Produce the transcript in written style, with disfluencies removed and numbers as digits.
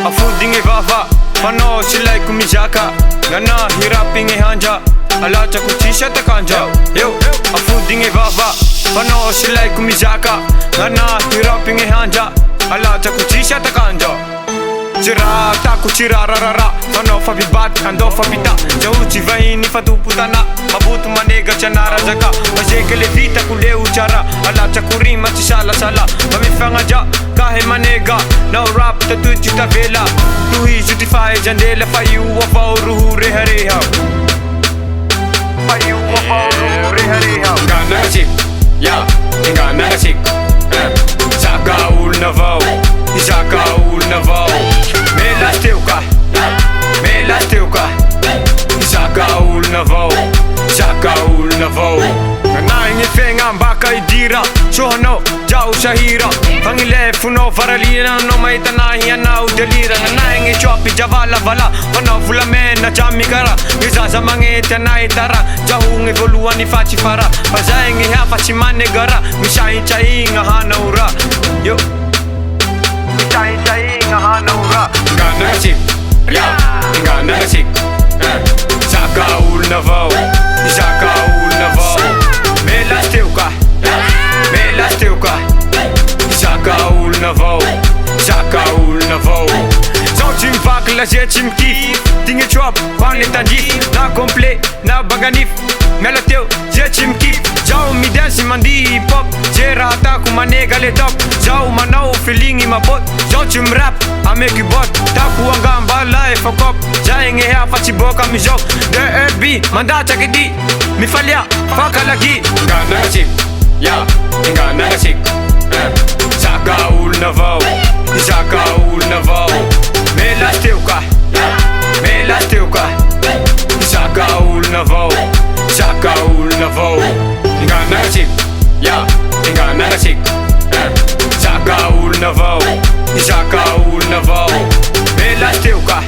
Afudinge vava Pano silay kumizaka Gana hirapinge hanja Alacha kutisha takanja Yo Afudinge vava Pano silay kumizaka Gana hirapinge hanja Alacha kutisha takanja Chira taku chira rarara Fano fabibat ando fabita Jauchi vaini fatuputana Mabutu manega chanara zaka Majekele vita kule uchara Alacha kurima chisala sala Mamifangaja kahe manega No rap tatu chita vela Tuhi justify jandela Fayu wafau ruhu rehareha Fayu wafau ruhu rehareha Ngana chik Ya Ngana chik Saka ul navau Saka ul navau Melas teuka Saka ul navau Saka ul navau Nganahingi fenga mbaka idira Sohano jau shahira Fangile funo faralina No maitanahi ana udelira Nganahingi chopi javala vala Fano fulamena chamikara Gizaza mangete na itara Jahungi voluani faci fara Pazahingi hafa chimane gara Mishahin chahinga hana ura Yo Mishahin hana ura Ngana chik Ya Ngana chik Saka ul navau Saka ul navau Melas teuka Saka ul navau Saka ul navau Zau chim vak la zé chim kif Tinge chop Kwang letan jif Na komple Na baganif Mela teu zé chim kif Zau mi dance mandi hip hop Zé rata kumanega le top Zau manau feeling ima bot Zau chim rap I make you bot Taku angamba life a cop Zainge hea faci boka mi zau DRB Mandata ke di Mi falya Faka lagi Ngana chik Ya Ngana chik Saka ul navau Saka ul navau Melas teuka Saka ul navau Saka ul navau Ngana chik Ya Ngana chik Saka ul navau Saka ul navau Melas teuka